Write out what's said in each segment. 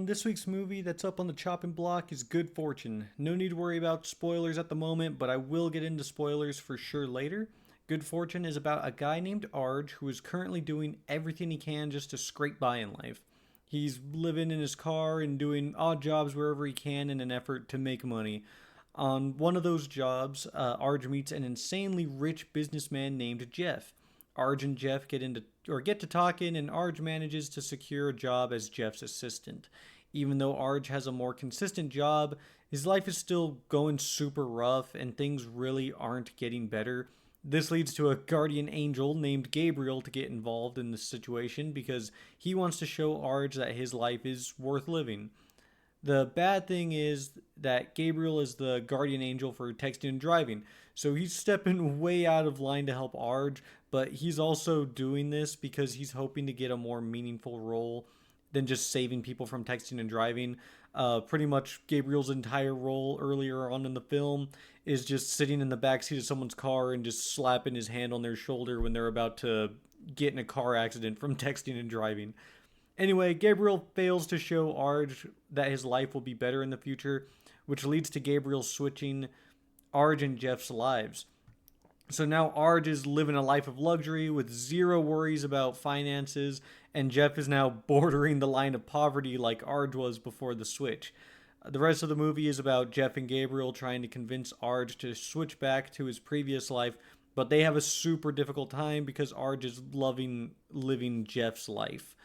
everyone. This week's movie that's up on the chopping block is Good Fortune. No need to worry about spoilers at the moment, but I will get into spoilers for sure later. Good Fortune is about a guy named Arj who is currently doing everything he can just to scrape by in life. He's living in his car and doing odd jobs wherever he can in an effort to make money. On one of those jobs, Arj meets an insanely rich businessman named Jeff. Arj and Jeff get to talking, and Arj manages to secure a job as Jeff's assistant. Even though Arj has a more consistent job, his life is still going super rough, and things really aren't getting better. This leads to a guardian angel named Gabriel to get involved in this situation because he wants to show Arj that his life is worth living. The bad thing is that Gabriel is the guardian angel for texting and driving, so he's stepping way out of line to help Arj, but he's also doing this because he's hoping to get a more meaningful role than just saving people from texting and driving. Pretty much Gabriel's entire role earlier on in the film is just sitting in the backseat of someone's car and just slapping his hand on their shoulder when they're about to get in a car accident from texting and driving. Anyway, Gabriel fails to show Arj that his life will be better in the future, which leads to Gabriel switching Arj and Jeff's lives. So now Arj is living a life of luxury with zero worries about finances, and Jeff is now bordering the line of poverty like Arj was before the switch. The rest of the movie is about Jeff and Gabriel trying to convince Arj to switch back to his previous life, but they have a super difficult time because Arj is loving living Jeff's life.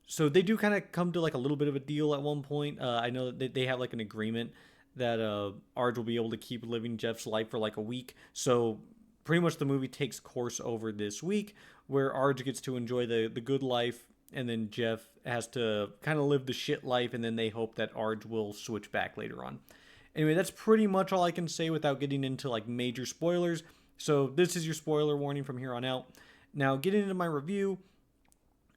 So they do kind of come to like a little bit of a deal at one point. I know that they have like an agreement that Arj will be able to keep living Jeff's life for like a week. So pretty much the movie takes course over this week where Arj gets to enjoy the good life, and then Jeff has to kind of live the shit life, and then they hope that Arj will switch back later on. Anyway, that's pretty much all I can say without getting into like major spoilers. So this is your spoiler warning from here on out. Now, getting into my review,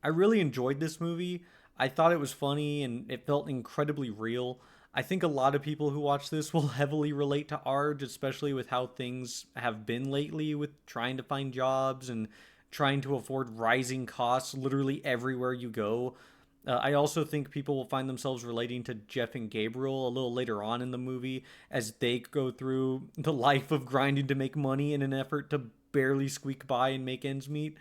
I really enjoyed this movie. I thought it was funny and it felt incredibly real. I think a lot of people who watch this will heavily relate to Arj, especially with how things have been lately with trying to find jobs and trying to afford rising costs literally everywhere you go. I also think people will find themselves relating to Jeff and Gabriel a little later on in the movie as they go through the life of grinding to make money in an effort to barely squeak by and make ends meet.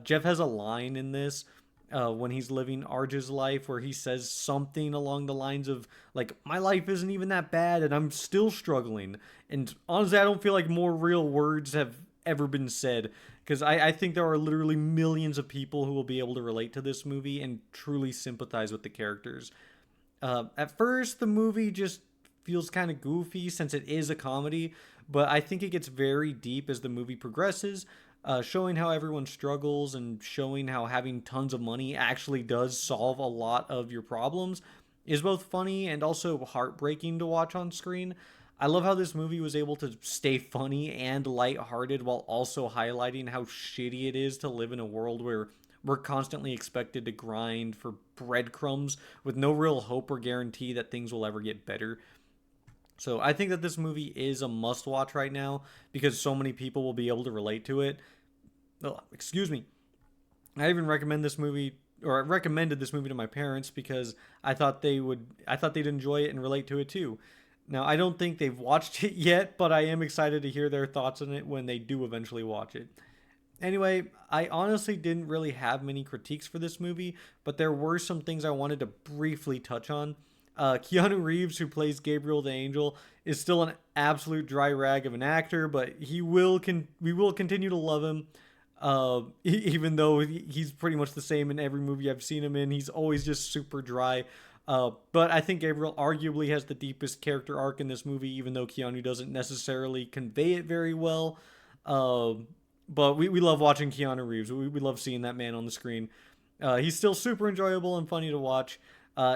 Jeff has a line in this when he's living Arj's life where he says something along the lines of like, my life isn't even that bad and I'm still struggling. And honestly, I don't feel like more real words have ever been said, because I think there are literally millions of people who will be able to relate to this movie and truly sympathize with the characters. At first, the movie just feels kind of goofy since it is a comedy, but I think it gets very deep as the movie progresses, showing how everyone struggles and showing how having tons of money actually does solve a lot of your problems is both funny and also heartbreaking to watch on screen. I love how this movie was able to stay funny and lighthearted while also highlighting how shitty it is to live in a world where we're constantly expected to grind for breadcrumbs with no real hope or guarantee that things will ever get better. So I think that this movie is a must watch right now because so many people will be able to relate to it. Oh, excuse me. I even recommend this movie, or I recommended this movie to my parents because I thought they'd enjoy it and relate to it too. Now, I don't think they've watched it yet, but I am excited to hear their thoughts on it when they do eventually watch it. Anyway, I honestly didn't really have many critiques for this movie, but there were some things I wanted to briefly touch on. Keanu Reeves, who plays Gabriel the Angel, is still an absolute dry rag of an actor, but we will continue to love him. Even though he's pretty much the same in every movie I've seen him in, he's always just super dry. But I think Gabriel arguably has the deepest character arc in this movie, even though Keanu doesn't necessarily convey it very well. Uh, but we love watching Keanu Reeves. We love seeing that man on the screen. He's still super enjoyable and funny to watch.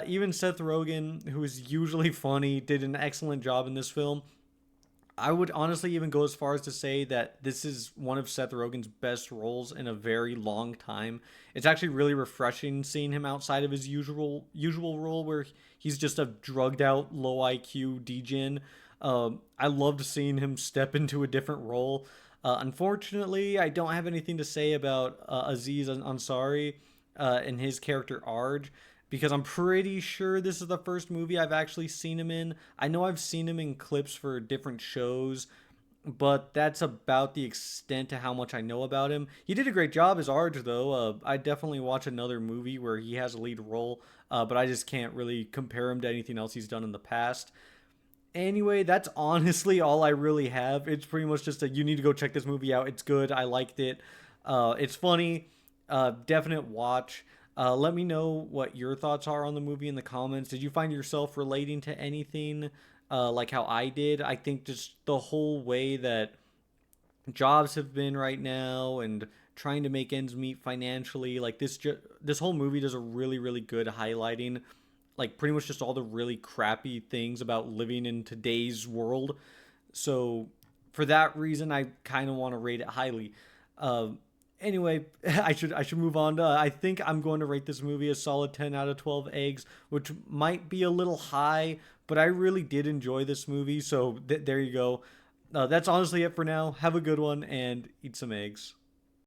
Even Seth Rogen, who is usually funny, did an excellent job in this film. I would honestly even go as far as to say that this is one of Seth Rogen's best roles in a very long time. It's actually really refreshing seeing him outside of his usual role where he's just a drugged out low IQ degen. I loved seeing him step into a different role. Unfortunately, I don't have anything to say about Aziz Ansari and his character Arj because I'm pretty sure this is the first movie I've actually seen him in. I know I've seen him in clips for different shows, but that's about the extent to how much I know about him. He did a great job as Arj, though. I definitely watch another movie where he has a lead role, but I just can't really compare him to anything else he's done in the past. Anyway, that's honestly all I really have. It's pretty much just a you need to go check this movie out. It's good. I liked it. It's funny. Definite watch. Let me know what your thoughts are on the movie in the comments. Did you find yourself relating to anything like how I did? I think just the whole way that jobs have been right now and trying to make ends meet financially, like this whole movie does a really good highlighting like pretty much just all the really crappy things about living in today's world. So for that reason, I kind of want to rate it highly. Uh, anyway, I should move on. I think I'm going to rate this movie a solid 10 out of 12 eggs, which might be a little high, but I really did enjoy this movie. So there you go. That's honestly it for now. Have a good one and eat some eggs.